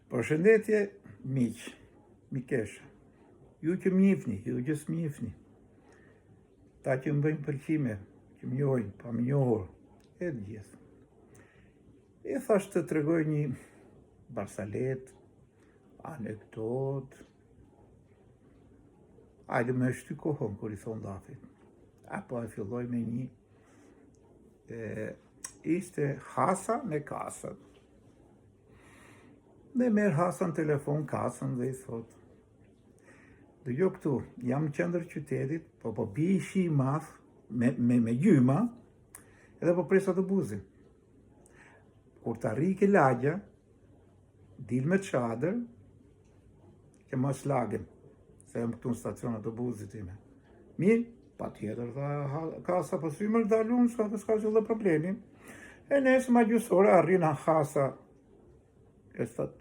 Përshëndetje, miq, mikesha. Ju që më njihni, ju që s'më njihni. Ta që më bëjnë pëlqime, që më njohin, pa më njohur, e të gjithë. E thash të tregoj një barsalet, anekdot. Hajde me shty kohën kur i thon dafit. Apo e filloj me një. Ishte Hasa me kasën. Dhe merë Hasan telefon kasën dhe i thot: "Dëgjoj këtu, jam në qendër qytetit, po bie shi i madh me gjyma, edhe po pres autobusin. Kur të arri ke lagja, dil me çadër, që mos lagem, se jam këtu në stacion autobusit time." Mirë, patjetër, tha Kasa, po si më dalun, s'ka qëllë problemin. E nesë ma gjysore arrin Hasa, e thot,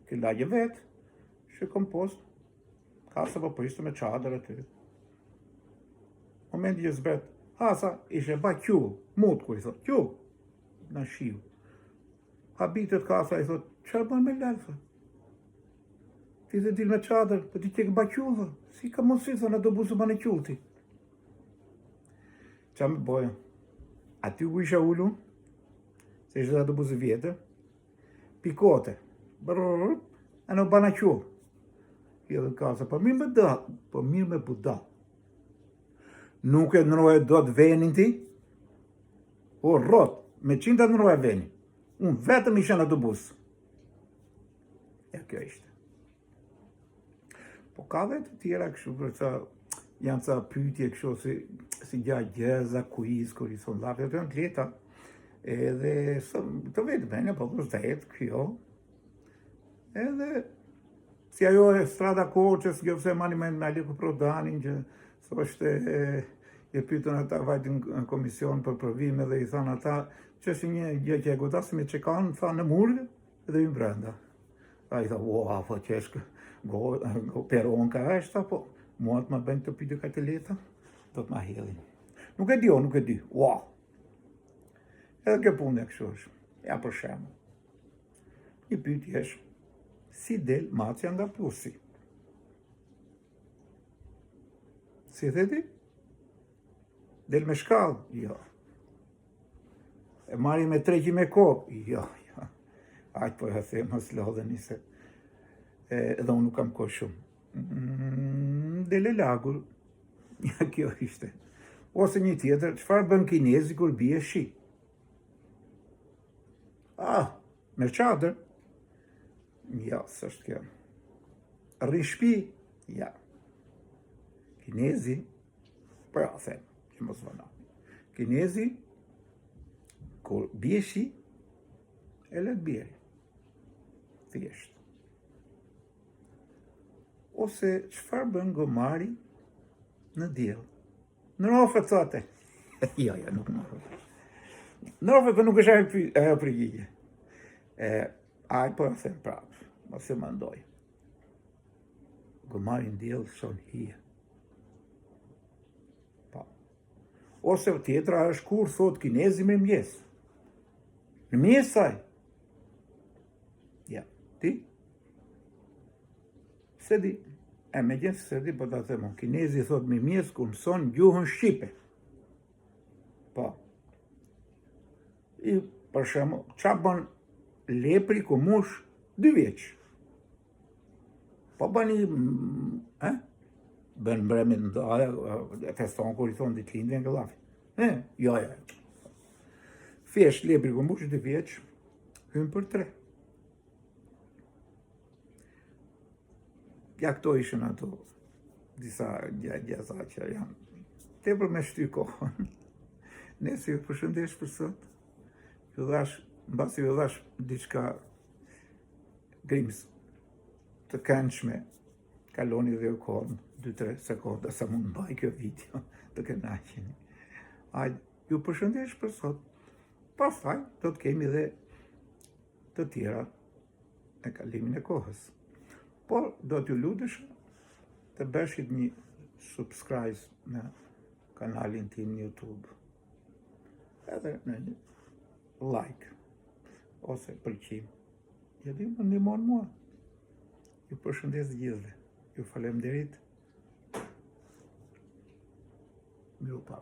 ke lagje vetë, shikon post, Kasa po priste me çadër aty. Momenti që zbret, Hasa ishe ba qull, mut kur i thot, qull, në shiu. Habitet Kasa i thot, çfarë bën me lalë? Ti dhe dil me çadër, po ti tek ba qull, si ka mundësi, thon autobusi ban e qull ti. Qa me bojë? Aty ku isha ullu, se ishte autobusi vjetër, pikote, a në bana qull. I edhe Kasa, po mirë me budal. Nuk e nëroje do të venin ti? O rrot, me qinta nëroje venin. Unë vetëm isha në autobus. Ja, kjo ishte. Po ka dhe të tjera kështu, për ca, janë ca pyetje kështu, si gjeza, kuiz, kur i thonë lafë, të janë të leta. Edhe, të vetë bene, po të zdetë, kjo. Edhe, si ajo e strada Korçës, kjo se mani me Aliku Prodanin, që thoshte, e pyetën ata vajtin në komision për provime dhe i thanë ata, që është një gjë që e godasim e që kanë, thanë në murë edhe i brenda. A i tha, wow, po që është peron ka është, po, mua të më bëjnë të pyetje ka të leta, do të më hedhin. Nuk e di, wow. Edhe kjo punë e kështu është, ja për shemë. Një pyetje është, si del macja nga plusi? Si theti? Del me shkallë? Jo. E marri me treqi me kokë? Jo. Aqë po e the, mos lodheni se edhe unë nuk kam kohë shumë. Del e lagur. Ja, kjo ishte. Ose një tjetër, çfarë bën kinezi kur bie shi? Me çadër? Ja, s'është kjo. Rri shtëpi? Ja. Kinezi, për a them, që mos vëna. Kinezi, kur bie shi, e let bjeri. Thjesht. Ose çfarë bën gomari në diell? Në rofë thote. Jo, nuk në rofë. Në rofë për nuk është ajo përgjigje. Aj, po e them prapë. Mos e mandoj. Gomari në diell son hije. Pa. Ose tjetra është kur thot kinezi me mjes. Në mjes saj. Ja, ti? Se di. Me gjithë se di, po ta themon. Kinezi thot me mjes kur mëson gjuhën shqipe. Po. I për shembull, qa bën lepri ku mush 2 vjeç? Po bën bën mbrëmjen e feston kur i thon ditëlindjen gëllafi. Jo. Thjesht lepri ku mush 2 vjeç, hyn për 3. Ja, këto ishin ato disa gjeza që janë tepër me shty kohën. Nëse ju përshëndesh për sot, mbasi ju dhash diçka grims të këndshme, kaloni dhe u kohën 2-3 sekonda sa mund mbaj kjo video të kënaqeni. Hajde, ju përshëndesh për sot. Pastaj do të kemi dhe të tjera e kalimin e kohës. Por do t'ju lutesh të bëshit një subscribe në kanalin tim në YouTube. Edhe në një like ose pëlqim. Jadi më ndihmon mua. Ju përshëndes gjithëve. Ju faleminderit. Miru pa.